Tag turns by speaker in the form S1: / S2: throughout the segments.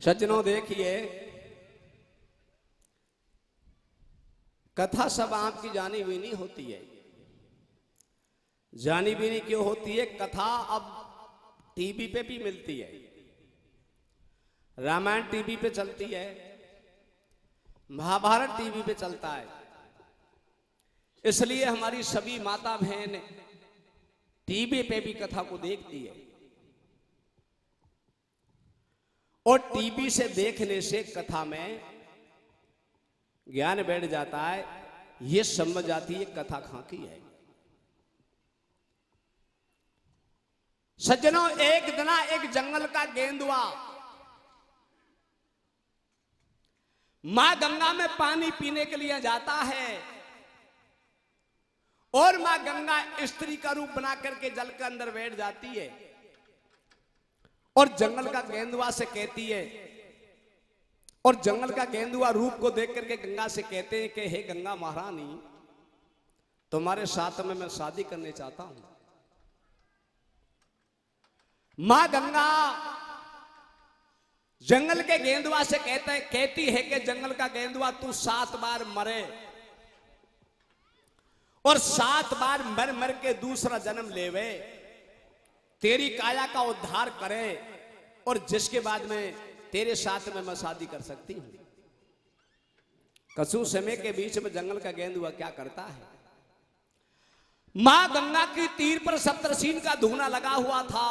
S1: सज्जनों देखिए, कथा सब आपकी जानी हुई नहीं होती है। जानी भी नहीं क्यों होती है? कथा अब टीवी पे भी मिलती है, रामायण टीवी पे चलती है, महाभारत टीवी पे चलता है। इसलिए हमारी सभी माता बहन टीवी पे भी कथा को देखती है। और टीवी से देखने से कथा में ज्ञान बैठ जाता है, ये समझ जाती है कथा खाकी है। सज्जनों, एक दिना एक जंगल का गेंदुआ मां गंगा में पानी पीने के लिए जाता है और मां गंगा स्त्री का रूप बना करके जल के अंदर बैठ जाती है और जंगल का गेंदुआ से कहती है, और जंगल का गेंदुआ रूप को देख करके गंगा से कहते हैं कि हे गंगा महारानी, तुम्हारे साथ में मैं शादी करने चाहता हूं। मां गंगा जंगल के गेंदुआ से कहती है कि जंगल का गेंदुआ, तू 7 बार मरे और 7 बार मर मर के दूसरा जन्म लेवे, तेरी काया का उद्धार करे, और जिसके बाद में तेरे साथ में मैं शादी कर सकती हूं। कसू समय के बीच में जंगल का गेंदुआ क्या करता है? मां गंगा की तीर पर सप्तऋषि का धूना लगा हुआ था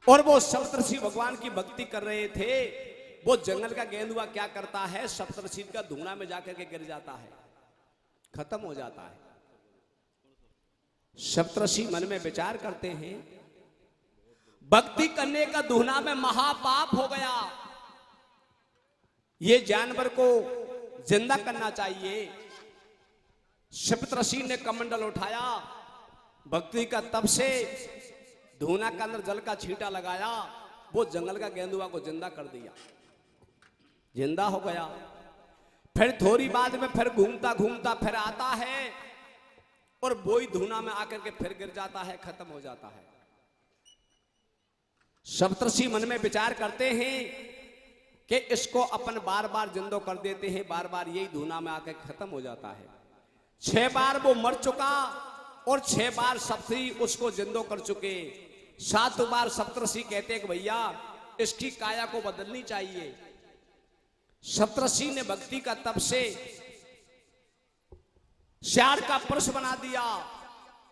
S1: और वो सप्तऋषि भगवान की भक्ति कर रहे थे। वो जंगल का गेंदुआ क्या करता है? सप्तऋषि का धूना में जाकर के गिर जाता है, खत्म हो जाता है। सप्तऋषि मन में विचार करते हैं, भक्ति करने का धूना में महापाप हो गया, ये जानवर को जिंदा करना चाहिए। सप्तऋषि ने कमंडल उठाया, भक्ति का तप से धूना के अंदर जल का छींटा लगाया, वो जंगल का गेंदुआ को जिंदा कर दिया, जिंदा हो गया। फिर थोड़ी बाद में फिर घूमता घूमता फिर आता है और वो ही धूना में आकर के फिर गिर जाता है, खत्म हो जाता है। सप्तऋषि मन में विचार करते हैं कि इसको अपन बार बार जिंदो कर देते हैं, बार बार यही धूना में आकर खत्म हो जाता है। 6 बार वो मर चुका और 6 बार सप्तऋषि उसको जिंदो कर चुके। 7 बार सप्तऋषि कहते हैं कि भैया इसकी काया को बदलनी चाहिए। सप्तऋषि ने भक्ति का तप से श्यार का पुरुष बना दिया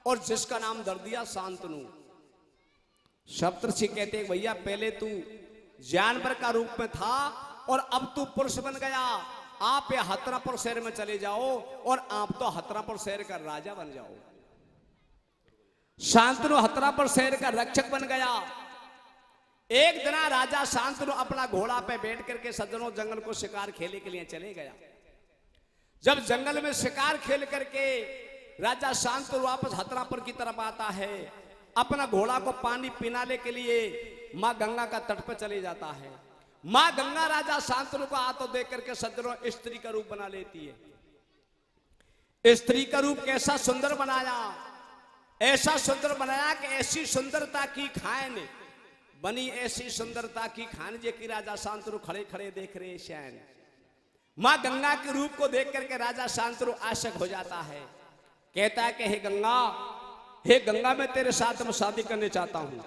S1: और जिसका नाम धर दिया शांतनु। सप्तऋषि कहते हैं भैया पहले तू जानवर का रूप में था और अब तू पुरुष बन गया, आप ये हथरापुर शहर में चले जाओ और आप तो हथरापुर शहर का राजा बन जाओ। शांतनु हथरापुर शहर का रक्षक बन गया। एक दिन राजा शांतनु अपना घोड़ा पे बैठ करके सज्जनों जंगल को शिकार खेलने के लिए चले गया। जब जंगल में शिकार खेल करके राजा शांतनु वापस हथरापुर की तरफ आता है, अपना घोड़ा को पानी पिलाने के लिए मां गंगा का तट पर चले जाता है। मां गंगा राजा शांतनु को हाथों देख करके सज्जनों स्त्री का रूप बना लेती है। स्त्री का रूप कैसा सुंदर बनाया, ऐसा सुंदर बनाया कि ऐसी सुंदरता की खान बनी, ऐसी सुंदरता की खान जे की राजा शांतनु खड़े खड़े देख रहे शैन। मां गंगा के रूप को देख करके राजा शांतनु आशक हो जाता है, कहता है कि हे गंगा मैं तेरे साथ में शादी करने चाहता हूं।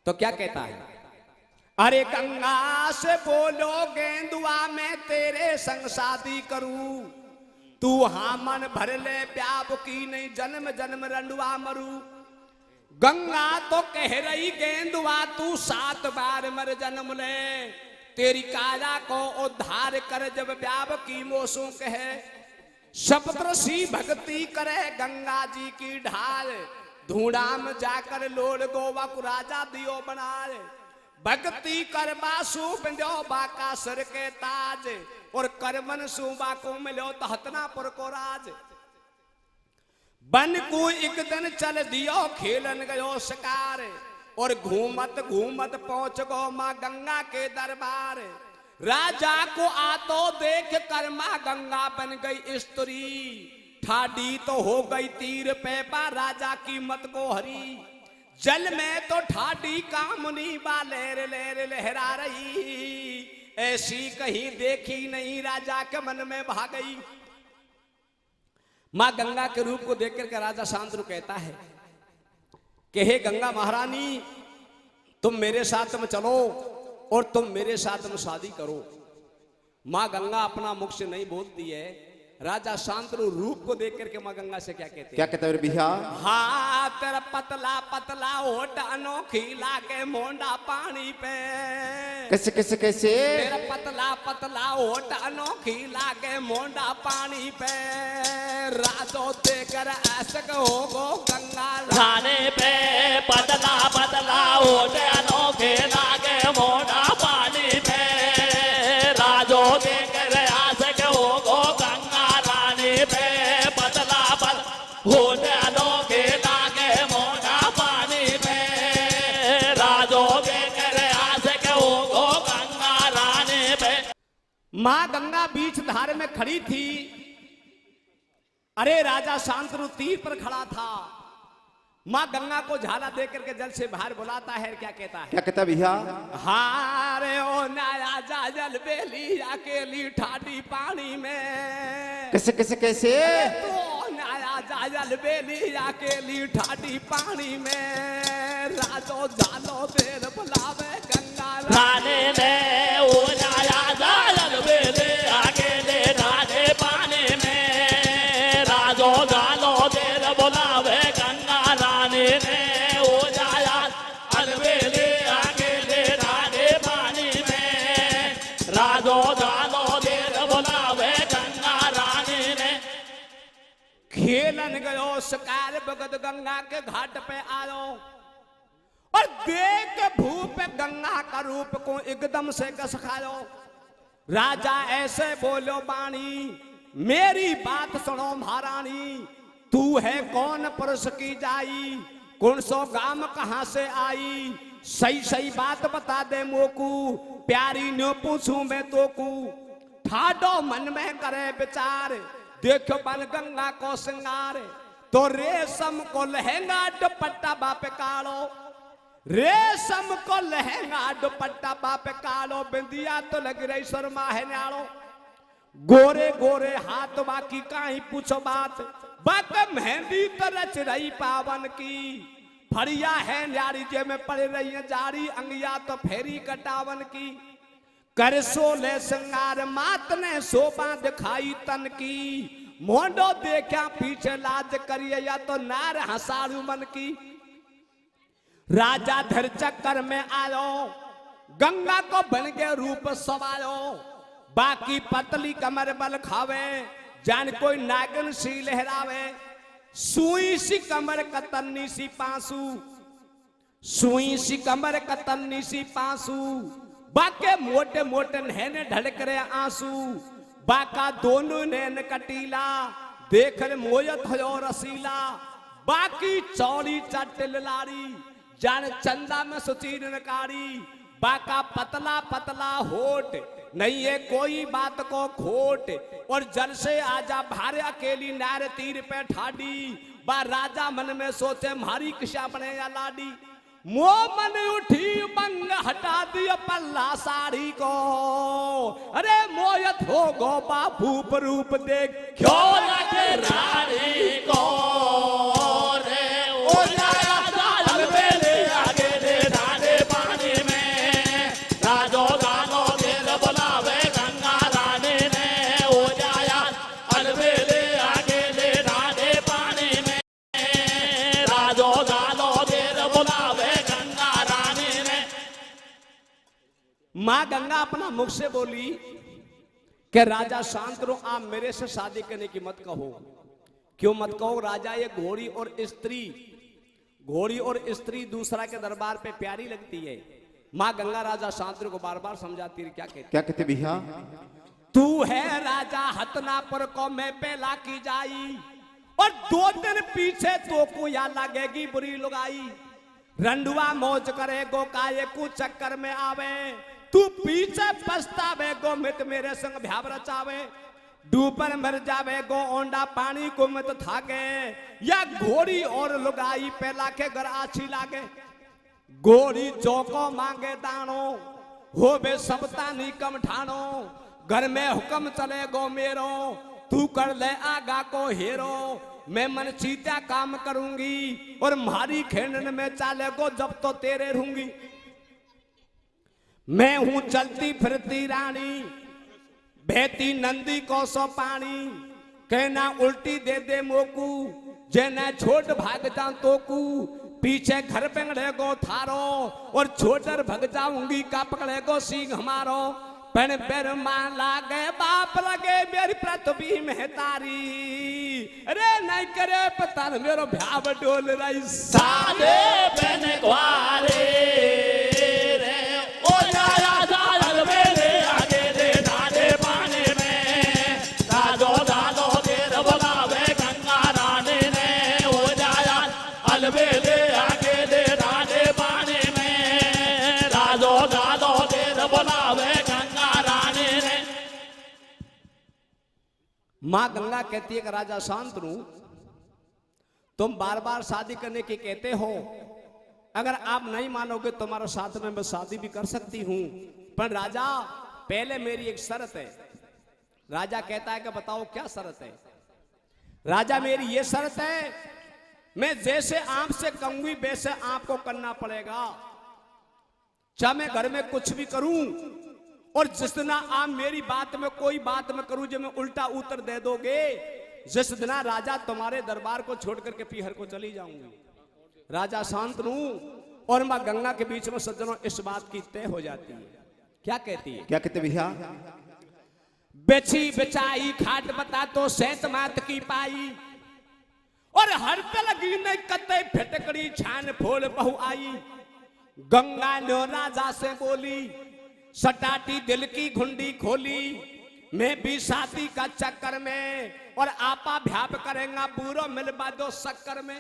S1: तो क्या कहता है? अरे गंगा से बोलो गेंदुआ मैं तेरे संग शादी करूं, तू हाँ मन भर ले प्याब की नहीं जन्म जन्म रंडुआ मरू। गंगा तो कह रही गेंदुआ तू 7 बार मर जन्म ले, तेरी काया को उद्धार कर जब प्याब की मोसों कहे। सप्तऋषि भक्ति करे गंगा जी की ढाल, धूड़ा में जाकर लोल गोवा को राजा दियो बनाए। भक्ति कर बासु बिंदो बाका सर के ताज, और करमन सुबा को मिलो तो हतनापुर को राज। बन को एक दिन चल दियो खेलन गयो शिकार, और घूमत घूमत पहुंच गो मां गंगा के दरबार। राजा को आतो देख कर मां गंगा बन गई स्त्री, ठाडी तो हो गई तीर पे पा राजा की मत को हरी। जल में तो ठाडी कामनी बालेर लेर लहरा रही, ऐसी कहीं देखी नहीं राजा के मन में भा गई। मां गंगा के रूप को देख करके राजा शांतनु कहता है कि हे गंगा महारानी, तुम मेरे साथ में चलो और तुम मेरे साथ में शादी करो। मां गंगा अपना मुख से नहीं बोलती है, राजा शांतनु रूप को देख करके मां गंगा से क्या कहते हैं?
S2: क्या कहते हैं भैया?
S1: हाँ तेरा पतला पतला होठ अनोखी लागे मोंडा पानी पे।
S2: कैसे कैसे कैसे?
S1: तेरा पतला पतला होठ अनोखी लागे मोंडा पानी पे। राजो देकर ऐसक होगो गंगा
S3: रानी पे। पतला पतला होठ अनोखे लागे मोंडा पानी पे। राजो देकर ऐसक होगो गंगा रानी पे। पतला पतला होठ अनोखे लागे मोंडा पानी पे। राजो देकर ऐसक होगो गंगा रानी पे।
S1: मां गंगा बीच धार में खड़ी थी। अरे राजा शांतनु तीर पर खड़ा था। मां गंगा को झाला दे करके जल से बाहर बुलाता है, क्या कहता है?
S2: क्या कहता है भैया?
S1: हारे ओ नया जा जल बेली अकेली ठाडी पानी में।
S2: कैसे कैसे कैसे?
S1: तो नया जा जल बेली अकेली ठाडी पानी में। राजो झालो देर बुलावे गंगा
S3: रानी ने। ओ नया जा जल बेली अकेले ठाडी पानी में। राजो झालो देर बुलावे गंगा रानी ने। ओ जाया अलबेले अकेले ठाडी पानी में। राजो झालो देर बुलावे गंगा रानी ने।
S1: खेलन गयो शिकार भगत गंगा के घाट पे आयो और देख भूप गंगा का रूप को एकदम से कस खायो। राजा ऐसे बोलो बाणी, मेरी बात सुनो महारानी। तू है कौन पुरुष की जाई, कौन सो गाम कहां से आई। सही सही बात बता दे मोकू, प्यारी न्यो पूछूं मैं तो कू। ठाडो मन में करे विचार, देखो बन गंगा को सिंगार। तो रेशम को लहंगा दुपट्टा बाप कालो। रेशम को लहंगा दुपट्टा बाप कालो। बिंदिया तो लग रही शर्मा है न्यालो। गोरे गोरे हाथ बाकी काई पूछो बात। बात मेहंदी तो रच रही पावन की। फरिया है न्यारी जे में पड़ रही है जारी। अंगिया तो फेरी कटावन की। कर सोले सिंगार मात ने शोभा दिखाई तन की। मोंडो देखा पीछे लाज करिए या तो नार हसारू मन की। राजा धर चक्कर में आयो, गंगा को बन के रूप सवायो। बाकी पतली कमर बल खावे, जान कोई नागन सी लहरावे। सुई सी कमर कतन्नी सी पांसू। सुई सी कमर कतन्नी सी पांसू। बाके मोटे मोटे नैन ढलक रहे आंसू। बाका दोनों नैन कटीला, देख मोयत हो रसीला। बाकी चौड़ी चटिल लारी, जान चंदा में सुचीर नकारी। बाका पतला पतला होठ, नहीं है कोई बात को खोट। और जल से आजा भारे अकेली नार तीर पे ठाडी। बा राजा मन में सोचे मारी किशा बने या लाडी। मो मन उठी बंग हटा दिया पल्ला साड़ी को। अरे मोयत हो गो बाबू रूप देख
S3: क्यों लगे रानी को। रे ओ नया जाल बेले अकेले ठाडी पानी में। राजो गानो देर बुलावे गंगा रानी ने। ओ नया अलबेले अकेले ठाडी पानी में। राजो गानो देर बुलावे गंगा रानी ने।
S1: मां गंगा अपना मुख से बोली कि राजा शांतनु आप मेरे से शादी करने की मत कहो। क्यों मत कहो? राजा ये घोड़ी और स्त्री दूसरा के दरबार पे प्यारी लगती है। मां गंगा राजा शांतनु को बार बार समझाती है, क्या कहती?
S2: क्या कहते भैया?
S1: तू है राजा हतनापुर को मैं पहला की जाई। और 2 दिन पीछे तो को या लगेगी बुरी लुगाई। रंडुआ मौज करे गो काये को चक्कर में आवे। तू पीछे पछतावे गो मित मेरे संग भ्याव रचावे। डूबर मर जावे गो ओंडा पानी को मत थाके, या घोड़ी और लुगाई पेला के घर आछी लागे। घोड़ी चौको मांगे दानो, हो बे सबता निकम ठानो। घर में हुक्म चले गो मेरो, तू कर ले आगा को हेरो। मैं मन चीता काम करूंगी और मारी खेनन में चाले गो जब तो तेरे रहूंगी। मैं हूं चलती फिरती रानी, बहती नंदी को सो पानी। कहना उल्टी दे दे मोकू, जेना छोट भाग जा तो कू। पीछे घर पेंगड़े गो थारो, और छोटर भग जाऊंगी का पकड़े गो सींग हमारो। पण बेर मान लागे बाप लगे मेरी पृथ्वी में तारी। अरे नहीं करे पता मेरो भ्याव डोल रही
S3: सादे बन ग्वारे रे, ओ जाया जाल मेरे आगे दे डाले पानी में। दादो दादो देर बुलावे गंगा रानी ने, ओ जाया अलबेले आगे दे डाले पानी में। दादो दादो देर बुलावे गंगा रानी ने।
S1: मां गंगा कहती है कि राजा शांतनु, तुम बार बार शादी करने की कहते हो, अगर आप नहीं मानोगे तुम्हारे साथ में मैं शादी भी कर सकती हूं, पर राजा पहले मेरी एक शर्त है। राजा कहता है कि बताओ क्या शर्त है। राजा मेरी ये शर्त है, मैं जैसे आपसे कहूंगी वैसे आपको करना पड़ेगा। चाहे मैं घर में कुछ भी करूं, और जिस दिन आप मेरी बात में कोई बात में करूं जो मैं उल्टा उत्तर दे दोगे, जिस दिन राजा तुम्हारे दरबार को छोड़ करके पीहर को चली जाऊंगी। राजा शांतनु और मां गंगा के बीच में सज्जनों इस बात की तय हो जाती है। क्या कहती है?
S2: क्या कहते भैया?
S1: बेची बेचाई खाट बता तो सैत मात की पाई, और हर पे लगी नहीं कते फटकड़ी छान फोड़ बहु आई। गंगा ने राजा से बोली, सटाटी दिल की घुंडी खोली। मैं भी शादी का चक्कर में, और आपा भ्याप करेगा पूरा मिलवा दो शक्कर में।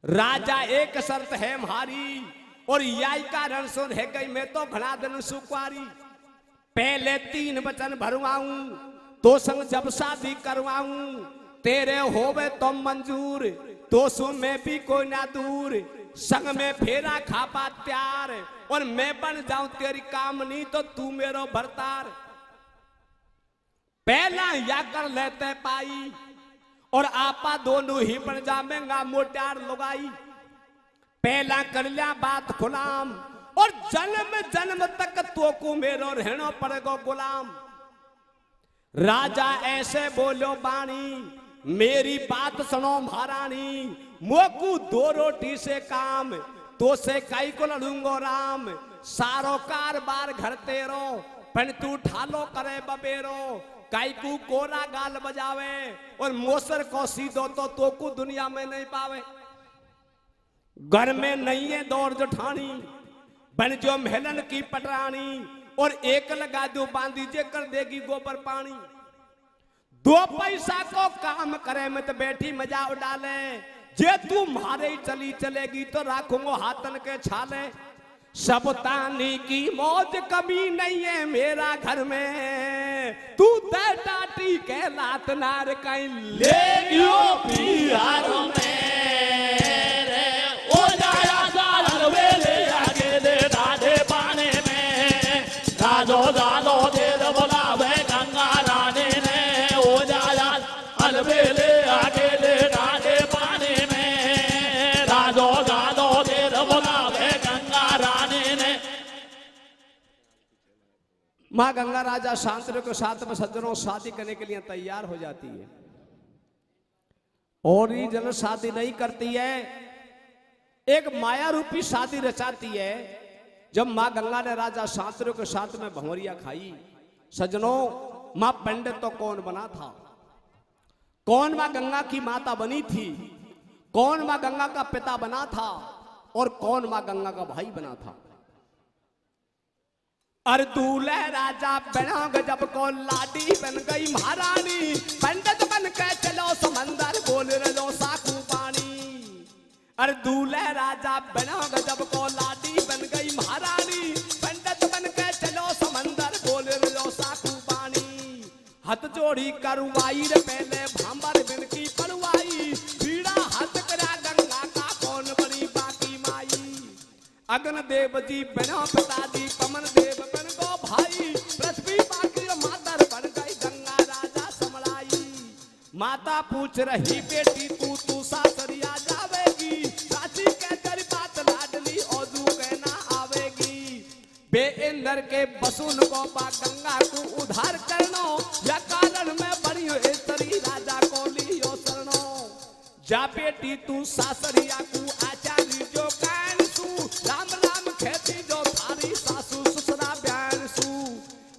S1: राजा एक शर्त है हमारी, और याई का रण सुन है गई मैं तो घना दिन सुकुआरी। पहले 3 वचन भरवाऊं, तो संग जब शादी करवाऊं। तेरे होवे तो मंजूर, तो सु में भी कोई ना दूर। संग में फेरा खापा त्यार, और मैं बन जाऊं तेरी कामनी तो तू मेरो भरतार। पहला या कर लेते पाई, और आपा दोनों ही बन जावेंगा मोटार लुगाई। पहला कर लिया बात गुलाम, और जन्म जन्म तक तो को मेरो रहना पड़ेगा गुलाम। राजा ऐसे बोलो बाणी, मेरी बात सुनो महारानी। मोकू 2 रोटी से काम, तो से काई को लड़ूंगो राम। सारो कारबार घर तेरो, पण तू ठालो करे बबेरो। काई को कोरा गाल बजावे, और मोसर को सीधो तो को दुनिया में नहीं पावे। घर में नहीं है दौड़ जठानी, बन जो महलन की पटरानी। और एक लगा दो बांधी जे कर देगी गोबर पानी। 2 पैसा को काम करे में तो बैठी मजा उड़ाले। जे तू मारे चली चलेगी तो राखूंगो हाथन के छाले। सब तानी की मौज कमी नहीं है मेरा घर में। तू टाटी के लात नार कहीं
S3: ले गियो बिहार में रे, ओ जाया जाल वेले आगे दे डाले पानी में। दादो दादो देर बुलावे गंगा रानी ने, ओ जाया अलबेले आगे दे डाले पानी में। दादो दादो देर बुलावे गंगा रानी ने।
S1: मां गंगा राजा शांतनु के साथ में सज्जनों शादी करने के लिए तैयार हो जाती है। और ही जन शादी नहीं करती है, एक माया रूपी शादी रचाती है। जब मां गंगा ने राजा शांतनु के साथ में भंवरिया खाई, सज्जनों मां पंडित तो कौन बना था? कौन मां गंगा की माता बनी थी? कौन मां गंगा का पिता बना था? और कौन मां गंगा का भाई बना था? अरे दूल्हे राजा बना गजब को लाडी बन गई महारानी। पंडित बन के चलो समंदर बोल रलो साकू पानी। अरे दूल्हे राजा बना गजब को लाडी बन गई महारानी। पंडित बन के चलो समंदर बोल रलो साकू पानी। हथ जोड़ी करवाई रे पहले भांबर बिनकी पड़वाई, पीड़ा हथ करा गंगा का कौन बड़ी बाकी माई। अगन देव जी बनो पिताजी, पवन देव बन गो भाई, पृथ्वी बाकी मातर बन गई गंगा राजा समलाई। माता पूछ रही बेटी तू सासरिया जावेगी, चाची के तेरी बात लाडली औदू कहना आवेगी। बे इंद्र के बसुन को बा गंगा को उधार करनो, या कारण में बड़ी स्त्री राजा को लियो शरणो। जा बेटी तू सासरिया को आचार्य जो कैन सू, राम राम खेती जो थारी सासू ससुरा बयान सू।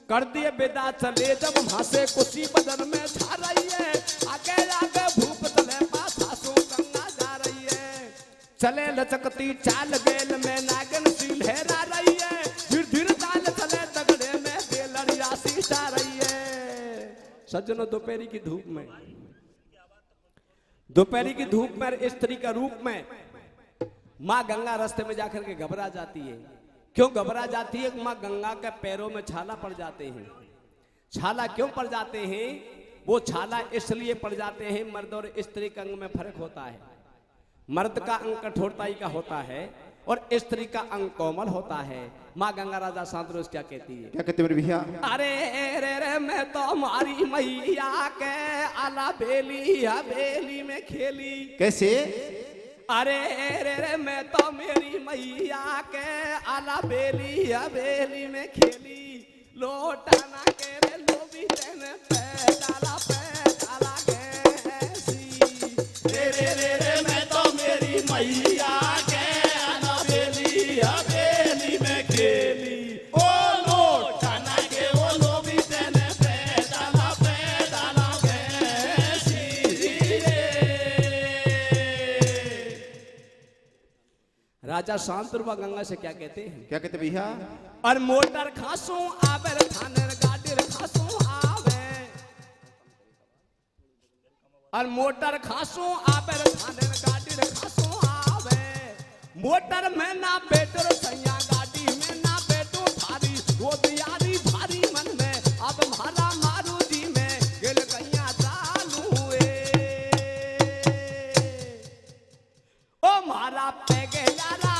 S1: कर दिए बेदा चले जब वहां से कुशी बदन में छा रही है, आगे आगे भूप तले पास सासू गंगा जा रही है। चले लचकती चाल बेल में नागन सी लहरा रही है, धीर धीर चाल चले तगड़े में बेलड़िया सी जा रही है। सज्जनों दोपहरी की धूप में, दोपहरी की धूप में स्त्री का रूप में माँ गंगा रास्ते में जाकर के घबरा जाती है। क्यों घबरा जाती है? माँ गंगा के पैरों में छाला पड़ जाते हैं। छाला क्यों पड़ जाते हैं? वो छाला इसलिए पड़ जाते हैं, मर्द और स्त्री के अंग में फर्क होता है। मर्द का अंग कठोरताई का होता है और स्त्री का अंग कोमल होता है। माँ गंगा राजा शांतनु क्या कहती है?
S2: क्या कहते मेरे भैया?
S1: अरे रे रे मैं तो हमारी मैया के आला बेली हवेली में खेली।
S2: कैसे?
S1: अरे रे रे मैं तो मेरी मैया के आला बेली हवेली में खेली। लोटाना के रे लोभी तेने पे डाला कैसी।
S3: रे रे रे रे मैं तो मेरी मैया के आला बेली हवेली में खेली। ओ लोटाना के वो लोभी तेने पे डाला कैसी रे।
S1: राजा शांतनु गंगा से क्या कहते हैं?
S2: क्या कहते भैया?
S1: और मोटर खासू आवे थाने गाड़ी खासू आवे, और मोटर खासू आवे थाने गाड़ी खासू आवे। मोटर में ना बेटर सैया, गाड़ी में ना बेटो थारी, वो दियारी भारी मन में अब मारा मारुति में गेल कैया चालू हुए। ओ मारा पैगे लारा,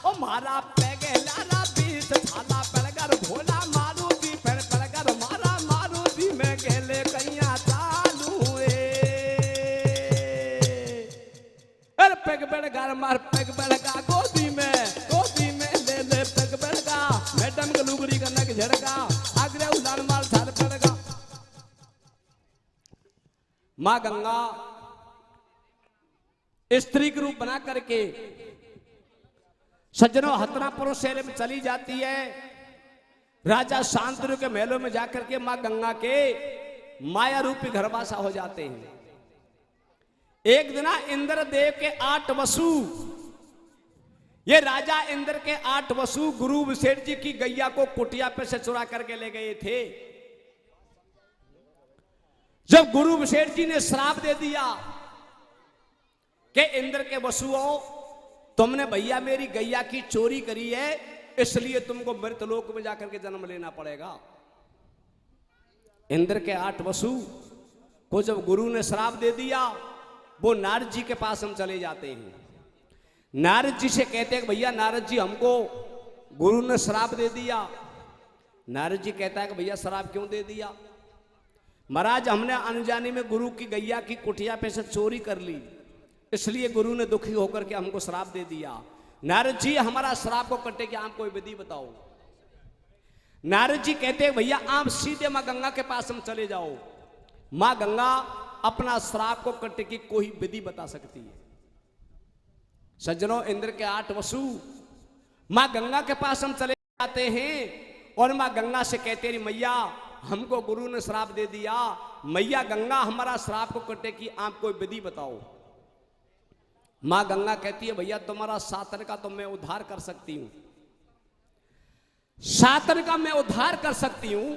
S1: ओ मारा पैगे लारा, बीच थाला पड़कर भोला मारुति पर पड़कर मारा मारुति में गेले कैया चालू हुए। अरे पैग बेड़गा मार पैग बेड़गा गोदी में ले ले पैग बेड़गा। मैडम के लुगड़ी का नग झड़का, आगरे उलान मार झाल पड़गा। माँ गंगा स्त्री के रूप बना करके सज्जनों हतनापुर शहर में चली जाती है। राजा शांतनु के महलों में जाकर के मां गंगा के माया रूपी घरवासा हो जाते हैं। एक दिन इंद्रदेव के 8 वसु, ये राजा इंद्र के 8 वसु गुरु विशेष जी की गैया को कुटिया पे से चुरा करके ले गए थे। जब गुरु विशेष जी ने श्राप दे दिया कि इंद्र के वसुओं, तुमने भैया मेरी गैया की चोरी करी है, इसलिए तुमको मृतलोक में जाकर के जन्म लेना पड़ेगा। इंद्र के 8 वसु को जब गुरु ने श्राप दे दिया, वो नारद जी के पास हम चले जाते हैं। नारद जी से कहते हैं भैया नारद जी हमको गुरु ने श्राप दे दिया। नारद जी कहता है कि भैया श्राप क्यों दे दिया? महाराज हमने अनजाने में गुरु की गैया की कुटिया पे से चोरी कर ली, इसलिए गुरु ने दुखी होकर के हमको श्राप दे दिया। नारद जी हमारा श्राप को कटे कि आप कोई विधि बताओ। नारद जी कहते हैं भैया आप सीधे मां गंगा के पास हम चले जाओ, मां गंगा अपना श्राप को कटे की कोई विधि बता सकती है। सज्जनों इंद्र के 8 वसु मां गंगा के पास हम चले जाते हैं और मां गंगा से कहते हैं मैया हमको गुरु ने श्राप दे दिया, मैया गंगा हमारा श्राप को कटे की आप कोई विधि बताओ। मां गंगा कहती है भैया तुम्हारा सातन का तो मैं उद्धार कर सकती हूं, सातन का मैं उद्धार कर सकती हूं,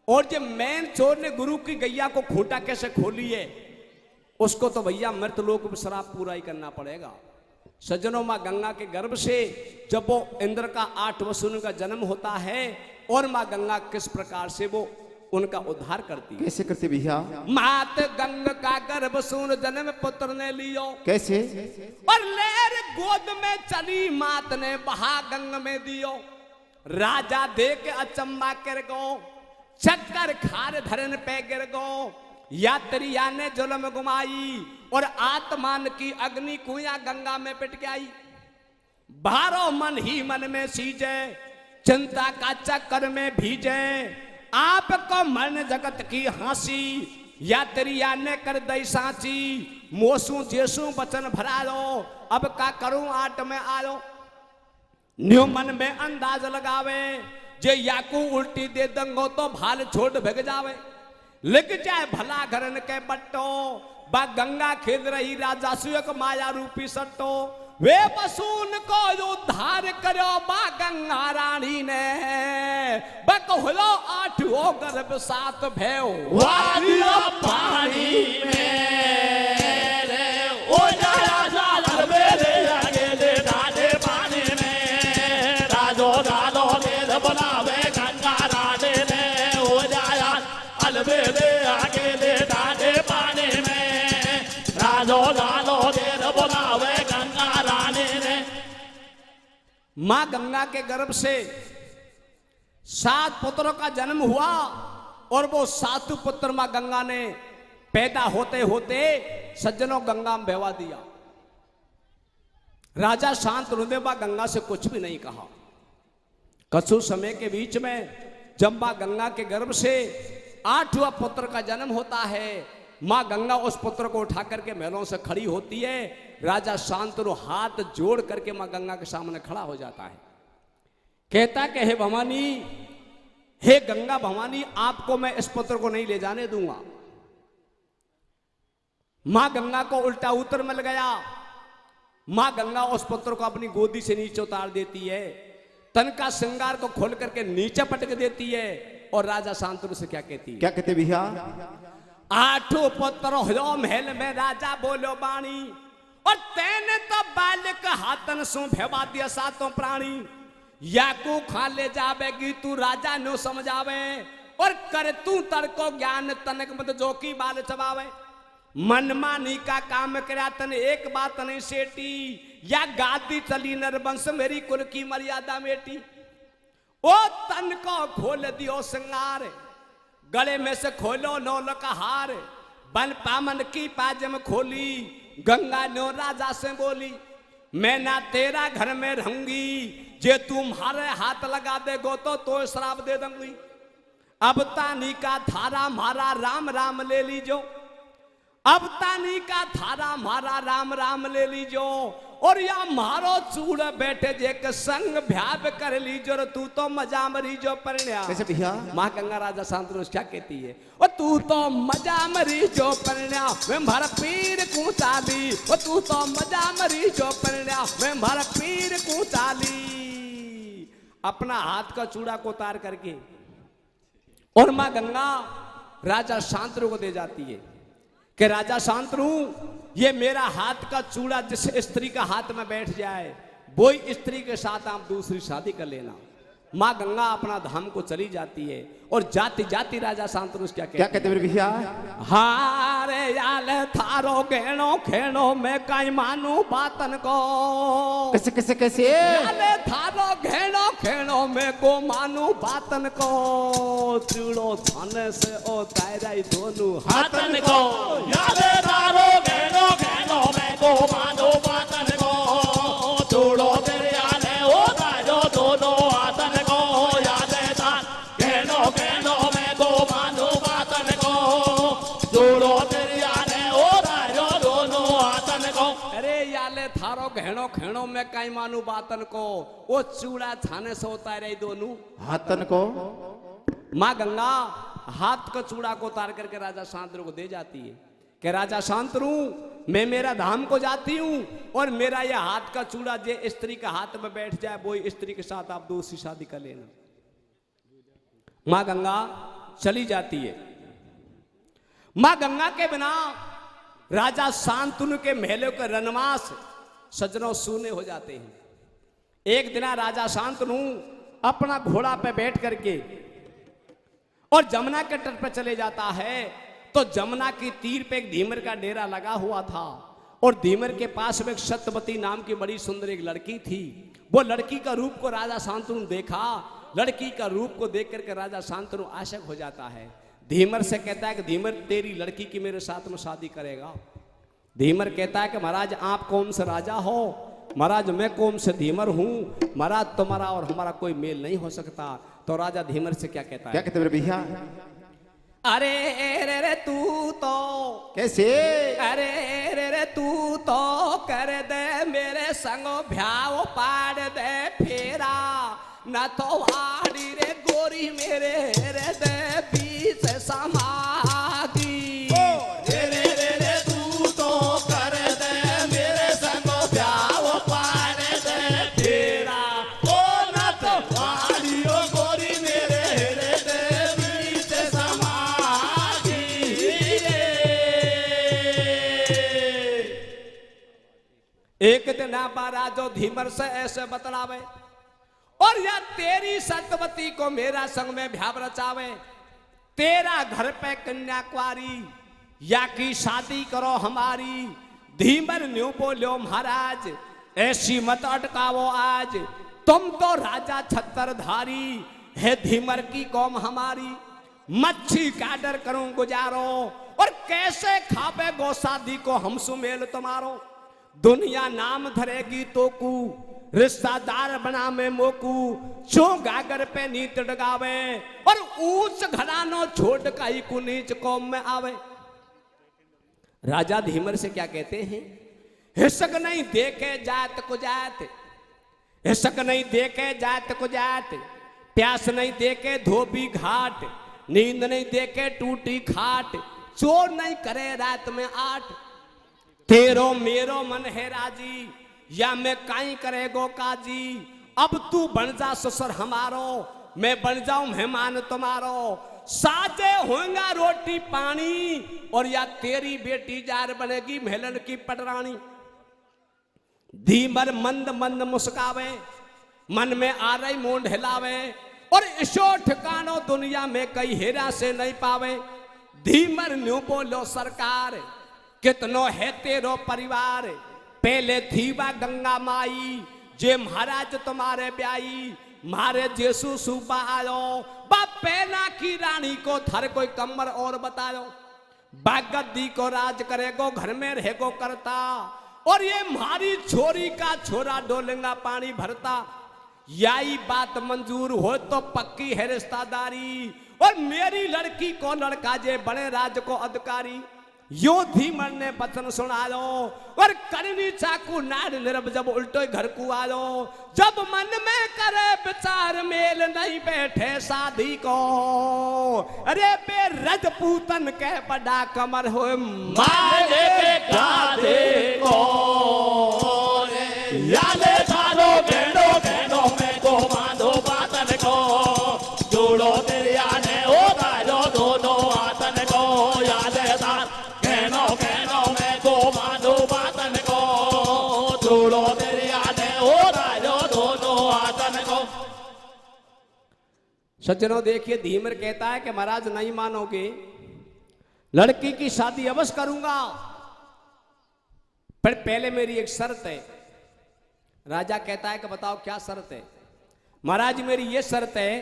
S1: और जो मैन चोर ने गुरु की गैया को खूंटा कैसे खोली है उसको तो भैया मृतलोक में श्राप पूरा ही करना पड़ेगा। सज्जनों मां गंगा के गर्भ से जब वो इंद्र का 8 वसुओं का जन्म होता है और मां गंगा किस प्रकार से वो उनका उद्धार करती है।
S2: कैसे करते भैया?
S1: मात गंग का गर्भ सून जन्म पुत्र ने लियो,
S2: कैसे?
S1: और लेर गोद में चली मात ने बहा गंग में दियो। राजा देख अचंबा कर गो, चक्कर खार धरन पे गिर गो। यात्रिया ने जुल्म गुमाई और आत्मान की अग्नि कुया गंगा में पिट के आई। बारो मन ही मन में सीजे, चिंता का चक्कर में भीजे। आपको मन जगत की हंसी, यात्रिया ने कर दई सांची। मोसू जेसू बचन भरा लो, अब का करूं आट में आलो। न्यू मन में अंदाज लगावे, जे याकू उल्टी दे दंगो तो भाल छोड़ भग जावे। लिख जाए भला घरन के बट्टो, बा गंगा खेल रही राजा सुयक माया रूपी सट्टो। वे बसून को उद्धार करो बा गंगा रानी ने, बकहुलो 8 गर्भ 7 भैव
S3: वादिया पानी में रे, ओ राजा लड़बे रे आगे ले डाले पानी में। राजो गालो दे बनावे गंगा रानी ने, ओ राजा लड़बे रे आगे ले डाले पानी में। राजो गालो दे बनावे गंगा रानी ने।
S1: मां गंगा के गर्भ से 7 पुत्रों का जन्म हुआ, और वो 7 पुत्र मां गंगा ने पैदा होते होते सज्जनों गंगा में बहवा दिया। राजा शांतनु मां गंगा से कुछ भी नहीं कहा। कछु समय के बीच में जब मां गंगा के गर्भ से 8वां पुत्र का जन्म होता है, मां गंगा उस पुत्र को उठा करके महलों से खड़ी होती है। राजा शांतनु हाथ जोड़ करके मां गंगा के सामने खड़ा हो जाता है। कहता कि हे भवानी, हे गंगा भवानी, आपको मैं इस पुत्र को नहीं ले जाने दूंगा। मां गंगा को उल्टा उत्तर मिल गया। मां गंगा उस पुत्र को अपनी गोदी से नीचे उतार देती है, तन का श्रृंगार को खोल करके नीचे पटक देती है, और राजा शांतनु से क्या कहती है?
S2: क्या कहते भैया?
S1: 8 पुत्र हो महल में, राजा बोलो बाणी, और तेने तो बालक हाथन सो भेवा दिया 7 प्राणी। याकू खा ले जावेगी तू राजा नो समझावे, और कर तू तर्को ज्ञान तनक मत जो की बाल चबावे। मनमानी का काम करा तन एक बात नहीं सेटी, या गादी चली नरवंश मेरी कुल की मर्यादा मेटी। ओ तन को खोल दियो श्रृंगार, गले में से खोलो नौल का हार। बन पामन की पाजम खोली, गंगा नो राजा से बोली, मैं ना तेरा घर में रहूंगी, जे तुम्हारे हाथ लगा देगो तो श्राप दे दूंगी। अब तानी का थारा मारा राम राम ले लीजो, अब तानी का थारा मारा राम राम ले लीजो, और या मारो चूड़ बैठे जे के संग भ्याव कर लीजो, तू तो मजा मरी जो परण्या।
S2: कैसे भैया?
S1: मां गंगा राजा शांतनु क्या कहती है? ओ तू तो मजा मरी जो परण्या, मैं भर पीर को चाली। ओ तू तो मजा मरी जो परण्या, मैं भर पीर को चाली। अपना हाथ का चूड़ा को उतार करके और मां गंगा राजा शांतनु को दे जाती है कि राजा शांतनु, ये मेरा हाथ का चूड़ा जिस स्त्री का हाथ में बैठ जाए, वही स्त्री के साथ आप दूसरी शादी कर लेना। मां गंगा अपना धाम को चली जाती है, और जाती जाती राजा शांतनु क्या
S2: कहते मेरे भैया?
S1: हारे याल थारो गहनो खेनो मैं कई मानू बातन को।
S2: कैसे कैसे कैसे?
S1: याले थारो गहनो खेनो मैं को मानू बातन को। चूड़ो थाने से ओ तायराई दोनों
S3: हाथन को, याले थारो गहनो खेनो मैं को मानू बातन को। चूड़ो दरिया ने ओ तारो दोनों हाथन को, याले थार गहनो खेनो मैं को मानू बातन को। चूड़ो दरिया ने ओ तारो दोनों हाथन को।
S1: अरे याले थारो गहनो खेनो में कई मानू बातन को, वो चूड़ा थाने से होता रही दोनों
S2: हाथन को।
S1: मां गंगा हाथ का चूड़ा को उतार करके राजा शांतनु को दे जाती है कि राजा शांतनु, मैं मेरा धाम को जाती हूं, और मेरा यह हाथ का चूड़ा जे स्त्री के हाथ में बैठ जाए, वही स्त्री के साथ आप दूसरी शादी कर लेना। मां गंगा चली जाती है। मां गंगा के बिना राजा शांतनु के महलों के रनवास सजनों सूने हो जाते हैं। एक दिन राजा शांतनु अपना घोड़ा पे बैठ करके और जमुना के तट पर चले जाता है तो जमुना की तीर पे एक धीमर का डेरा लगा हुआ था और धीमर के पास में एक सत्यवती नाम की बड़ी सुंदर एक लड़की थी। वो लड़की का रूप को राजा शांतनु देखा। लड़की का रूप को देख करके राजा शांतनु आशक हो जाता है। धीमर से कहता है कि धीमर तेरी लड़की की मेरे साथ में शादी करेगा। धीमर कहता है कि महाराज आप कौन से राजा हो? महाराज मैं कौन से धीमर हूँ, महाराज तुम्हारा और हमारा कोई मेल नहीं हो सकता। तो राजा धीमर से क्या कहता है?
S2: क्या कहते मेरे भैया?
S1: अरे रे रे तू तो
S2: कैसे?
S1: अरे रे रे तू तो कर दे मेरे संगो भ्याव पाड़ दे फेरा न तो वाड़ी रे गोरी मेरे रे दे बीच समागी।
S3: रे रे रे रे तू तो कर दे मेरे संगो भ्याव पाड़ दे फेरा ओ न तो वाड़ी ओ गोरी मेरे रे दे बीच समागी।
S1: एक दिन राजो धीमर से ऐसे बतलावे और या तेरी सत्यवती को मेरा संग में भ्याव रचावे, तेरा घर पे कन्या कुंवारी या की शादी करो हमारी। धीमर न्यू बोलो महाराज ऐसी मत अटकावो आज, तुम तो राजा छत्रधारी है धीमर की कौम हमारी। मच्छी का डर करूं गुजारो और कैसे खावे गो शादी को हम सुमेल तुम्हारो। दुनिया नाम धरेगी तो कू रिश्तेदार बना में मोकू, चो गागर पे नीत डगावे और ऊंच घरानो छोड़ कहीं को नीच कौम में आवे। राजा धीमर से क्या कहते हैं? हिसक नहीं देखे जात को जात, हिसक नहीं देखे जात को जात, प्यास नहीं देखे धोबी घाट, नींद नहीं देखे टूटी खाट, चोर नहीं करे रात में आठ। तेरो मेरो मन है राजी या मैं काई करेगो काजी। अब तू बन जा ससुर हमारो, मैं बन जाऊं मेहमान तुम्हारो। साजे होगा रोटी पानी और या तेरी बेटी जार बनेगी मेलन की पटरानी। धीमर मंद मंद मुस्कावे, मन में आ रही मूंड हिलावे और इसो ठिकानो दुनिया में कई हेरा से नहीं पावे। धीमर न्यू बोलो सरकार कितनो है तेरो परिवार, पहले थी वा गंगा माई जे महाराज तुम्हारे ब्याई। मारे जेसु सूबा आयो बा पहला की रानी को थर कोई कमर और बतायो। बागद्दी को राज करेगो घर में रहेगो करता और ये मारी छोरी का छोरा डोलेगा पानी भरता। यही बात मंजूर हो तो पक्की है रिश्तेदारी और मेरी लड़की को लड़का जे बड़े राज को अधिकारी। यो धीमर ने वचन सुनायो और करनी चाकू नाड़ निरब जब उल्टो घर को आयो। जब मन में करे विचार मेल नहीं बैठे शादी को, अरे बे रजपूतन के बड़ा कमर हो
S3: मारे के गादे को याले थारो बेड़ो बेड़ो में को बांधो बातन को, जोड़ो दरिया ने ओ दारो दोनों आतन को। याले थार कहनो कहनो में को बांधो बातन को, जोड़ो दरिया ने ओ दारो दोनों आतन को।
S1: सज्जनों देखिए धीमर कहता है कि महाराज नहीं मानोगे, लड़की की शादी अवश्य करूंगा, पर पहले मेरी एक शर्त है। राजा कहता है कि बताओ क्या शर्त है? महाराज मेरी ये शर्त है,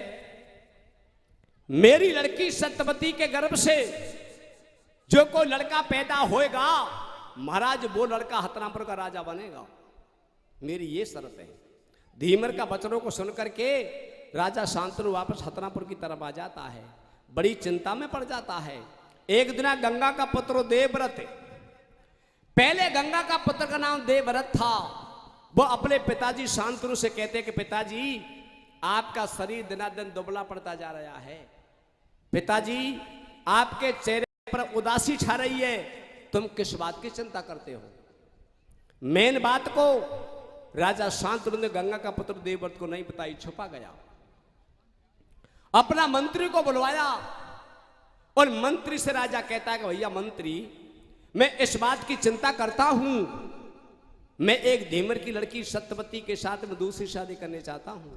S1: मेरी लड़की सत्यवती के गर्भ से जो कोई लड़का पैदा होएगा महाराज वो लड़का हतनापुर का राजा बनेगा। मेरी ये शर्त है। धीमर का वचनों को सुनकर के राजा शांतनु वापस हतनापुर की तरफ आ जाता है, बड़ी चिंता में पड़ जाता है। एक दिन गंगा का पुत्र देवव्रत, पहले गंगा का पुत्र का नाम देवव्रत था, वो अपने पिताजी शांतनु से कहते कि पिताजी आपका शरीर दिनादिन दुबला पड़ता जा रहा है, पिताजी आपके चेहरे पर उदासी छा रही है, तुम किस बात की चिंता करते हो? मेन बात को राजा शांतनु ने गंगा का पुत्र देवव्रत को नहीं बताई, छुपा गया। अपना मंत्री को बुलवाया और मंत्री से राजा कहता है कि भैया मंत्री, मैं इस बात की चिंता करता हूं, मैं एक धीमर की लड़की सत्यवती के साथ में दूसरी शादी करने चाहता हूं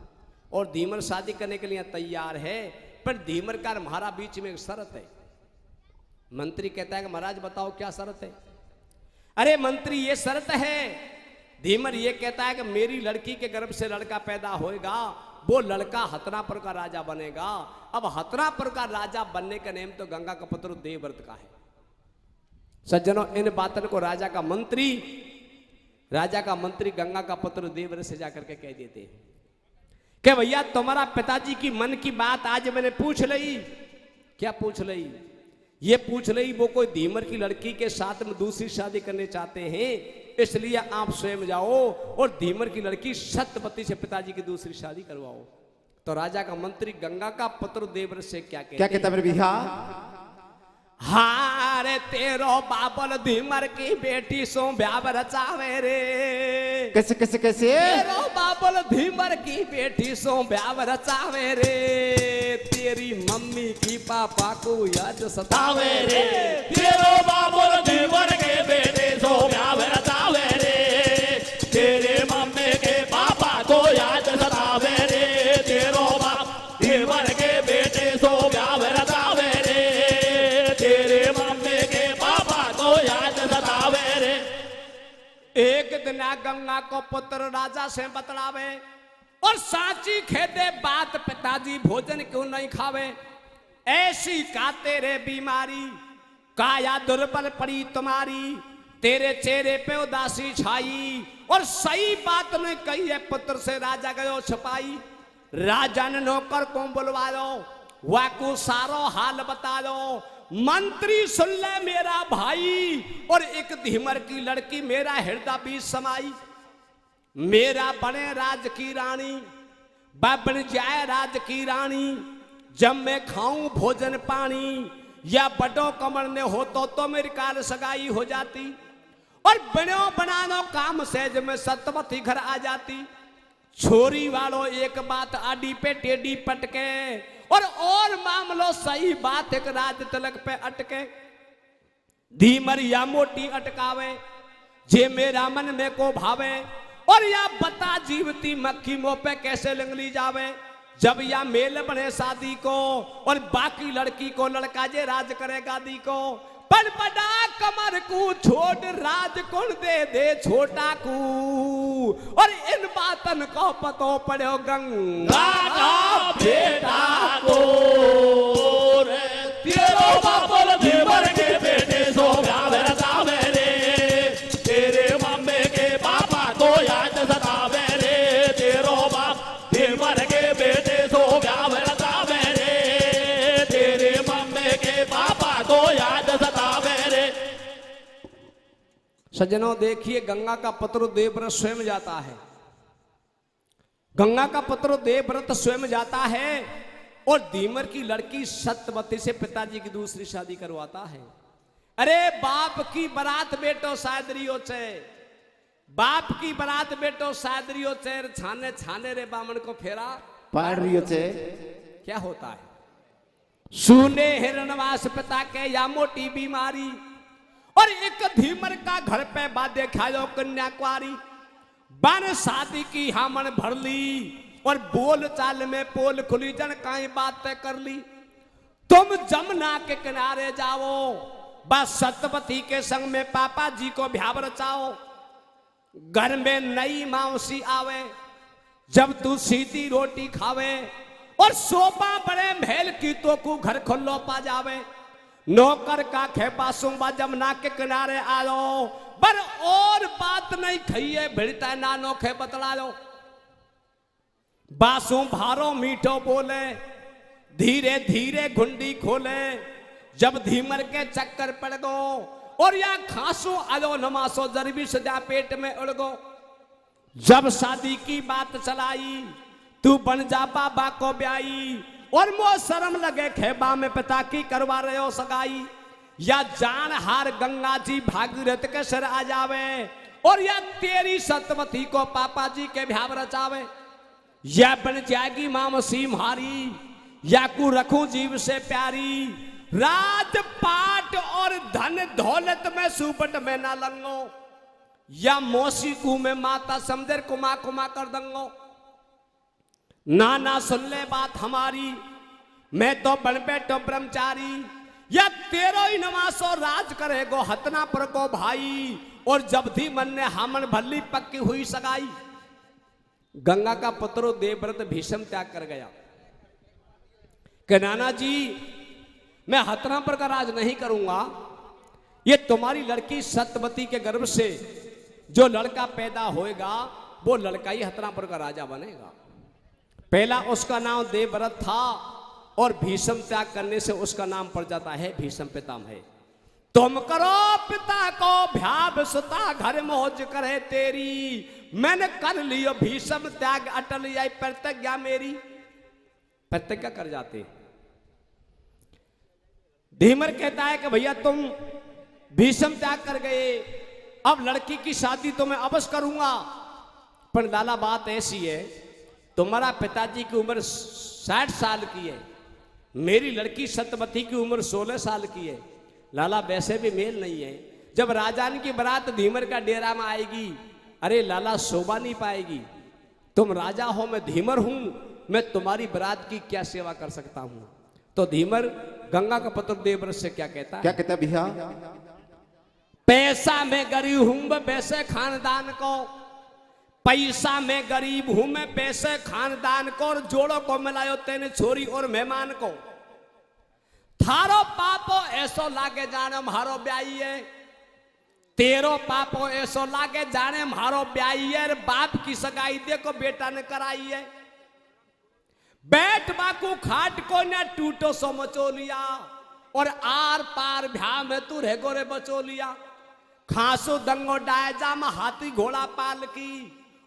S1: और धीमर शादी करने के लिए तैयार है, पर धीमरकार महाराज बीच में एक शर्त है। मंत्री कहता है कि महाराज बताओ क्या शर्त है। अरे मंत्री ये शर्त है। धीमर ये कहता है कि मेरी लड़की के गर्भ से लड़का पैदा होएगा, वो लड़का हतनापुर का राजा बनेगा। अब हतनापुर का राजा बनने का नेम तो गंगा का पुत्र देवव्रत का है। सज्जनों, इन बातों को राजा का मंत्री गंगा का पुत्र देवव्रत से जाकर के कह देते हैं कि भैया तुम्हारा पिताजी की मन की बात आज मैंने पूछ ली। क्या पूछ ली? ये पूछ ली वो कोई धीमर की लड़की के साथ में दूसरी शादी करने चाहते हैं, इसलिए आप स्वयं जाओ और धीमर की लड़की सत्यवती से पिताजी की दूसरी शादी करवाओ। तो राजा का मंत्री गंगा का पुत्र देवव्रत से क्या
S2: कहता मेरे भैया?
S1: हारे तेरो बाबल धीमर की बेटी सो ब्याह रचावे रे।
S2: कैसे कैसे कैसे?
S1: तेरो बाबल धीमर की बेटी सो ब्याह रचावे रे। तेरी मम्मी की पापा को याद सतावे रे।
S3: तेरो बाबुल धीमर के बेटे सो ब्याह रचावे रे। तेरे मम्मी के पापा को याद सतावे रे। तेरो बाप धीमर के बेटे सो ब्याह रचावे रे। तेरे मम्मी के पापा को याद सतावे रे।
S1: एक दिन गंगा को पुत्र राजा से बतलावे और साची खेदे बात पिताजी भोजन क्यों नहीं खावे। ऐसी का तेरे बीमारी, काया दुर्बल पड़ी तुम्हारी। तेरे चेहरे पे उदासी छाई और सही बात ने कही है पुत्र से राजा गयो छपाई। राजा ने नौकर को बुलवायो, वाकू सारो हाल बतायो। मंत्री सुन ले मेरा भाई, और एक धीमर की लड़की मेरा हृदय बीच समाई। मेरा बने राज की रानी, बन जाए राज की रानी। जब मैं खाऊं भोजन पानी, या बड़ो कमर ने हो तो मेरी काल सगाई हो जाती। और बनो बनानो काम से जब मैं सत्यवती घर आ जाती। छोरी वालों एक बात आडी पे टेडी पटके, और मामलो सही बात एक राज तिलक पे अटके। धीमर या मोटी अटकावे जे मेरा मन में को भावे। और या बता जीवती मक्खी मुंह पे कैसे लंगली जावे। जब या मेल बने शादी को, और बाकी लड़की को लड़का जे राज करे गादी को। पर बड़ा कमर को छोड़ राज कौन दे छोटा को। और इन बातन को पतो पड़ो गंगा
S3: का बेटा को रे। तेरो बाबुल धीमर के बेटे सो ब्याह रचावे रे। तेरे मम्मी के पापा को याद सतावे रे। तेरो बाप धीमर के बेटे सो ब्याह रचावे रे। तेरे मम्मी के पापा को याद सतावे रे।
S1: सज्जनों देखिए, गंगा का पुत्र देवव्रत स्वयं जाता है। गंगा का पुत्र देवव्रत स्वयं जाता है और धीमर की लड़की सत्यवती से पिताजी की दूसरी शादी करवाता है। अरे बाप की बारात बेटो सादरियो छे, बाप की बारात बेटो सादरियो छे। छाने छाने रे बामन को फेरा
S2: पाड़ रही छे।
S1: क्या होता है? सुने हिरणवास पिता के या मोटी बीमारी। और एक धीमर का घर पे बादे खायो कन्या कुआरी। बन शादी की हामन भर ली, और बोल चाल में पोल खुली। जन काई बात तय कर ली। तुम जमुना के किनारे जाओ, बस सत्यवती के संग में पापा जी को ब्याह रचाओ। घर में नई मौसी आवे, जब तू सीधी रोटी खावे। और सोपा बड़े महल की तो को घर खुल्लो पा जावे। नौकर का खे बासूंबा जमुना के किनारे आयो। पर और बात नहीं खइए भिड़ता ना नोखे बतला लो। बासु भारो मीठो बोले, धीरे धीरे घुंडी खोले। जब धीमर के चक्कर पड़ गो, और या खासो आलो नमासो जरबी सजा पेट में उड़ गो। जब शादी की बात चलाई, तू बन जा बाबा को ब्याई। और मो शर्म लगे खेबा में पिता की करवा रहे हो सगाई। या जान हार गंगा जी भागीरथ के सर आ जावे। और या तेरी सत्यवती को पापा जी के ब्याह रचावे। या बन जाएगी मामसी म्हारी, या को रखूं जीव से प्यारी। राजपाट और धन दौलत में सुपट में ना लंगो। या मौसी को में माता समझर कुमा कुमा कर दंगो। नाना सुन ले बात हमारी, मैं तो बन बैठो ब्रह्मचारी, या तेरो ही नवासो राज करेगो हतना पर को भाई, और जब थी मन ने हामन भल्ली पक्की हुई सगाई। गंगा का पुत्रो देवव्रत भीषम त्याग कर गया कि नाना जी मैं हतना पर का राज नहीं करूंगा, ये तुम्हारी लड़की सत्यवती के गर्भ से जो लड़का पैदा होएगा वो लड़का ही हतना पर का राजा बनेगा। पहला उसका नाम देवव्रत था और भीषम त्याग करने से उसका नाम पड़ जाता है भीषम पितामह। तुम करो पिता को भ्याव सुता घर मौज करे तेरी, मैंने कर लियो भीषम त्याग अटल यही प्रतिज्ञा मेरी। प्रतिज्ञा कर जाते। धीमर कहता है कि भैया तुम भीषम त्याग कर गए, अब लड़की की शादी तो मैं अवश्य करूंगा, पर लाला बात ऐसी है तुम्हारा पिताजी की उम्र 60 साल की है, मेरी लड़की सत्यवती की उम्र 16 साल की है। लाला वैसे भी मेल नहीं है। जब राजान की बारात धीमर का डेरा में आएगी, अरे लाला शोभा नहीं पाएगी। तुम राजा हो, मैं धीमर हूं, मैं तुम्हारी बारात की क्या सेवा कर सकता हूं। तो धीमर गंगा का पुत्र देवव्रत से क्या कहता है?
S2: क्या कहता है भैया?
S1: पैसा मैं गरीब हूं वैसे खानदान को, पैसा मैं गरीब हूं मैं वैसे खानदान को, और जोड़ों को मिलायो तेने छोरी और मेहमान को। थारो पापो ऐसो लागे जाने मारो ब्याई है, तेरो पापो ऐसो लागे जाने मारो ब्याई है। बाप की सगाई देखो बेटा ने कराई है, बैठ बाकू खाट को न टूटो सो मचोलिया, और आर पार भ्या में तू रह गोरे बचोलिया। खांसो दंगो डायजा में हाथी घोड़ा पाल की,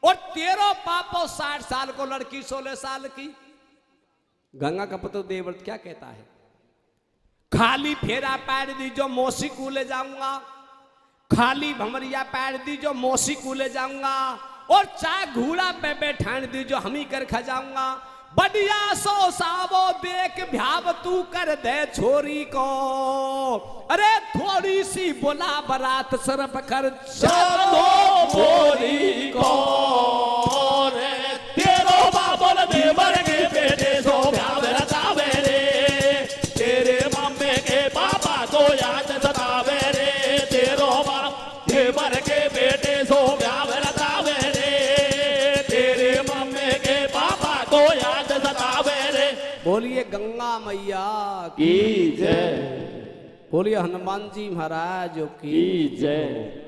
S1: और तेरो पापो 60 साल को लड़की 16 साल की। गंगा का पुत्र देवव्रत क्या कहता है? खाली फेरा पैर दी जो मौसी को ले जाऊंगा, खाली भमरिया पैर दी जो मौसी को ले जाऊंगा, और चाय घूड़ा पे बैठान दी जो हम ही कर खा जाऊंगा। बढ़िया सो सावो देख भ्याव तू कर दे छोरी को, अरे थोड़ी सी बोला बरात सरप कर
S3: दो छोरी को, रे तेरो बाबल देवर के बेटे सो भ्याव रतावे रे, तेरे मम्मी के पापा को याद सतावे रे, तेरो बाप देवर के बेटे सो भ्याव रतावे रे, तेरे मम्मी के पापा को याद सतावे रे।
S1: बोलिए गंगा मैया
S3: की जय,
S1: बोलिए हनुमान जी महाराज की
S3: की जय।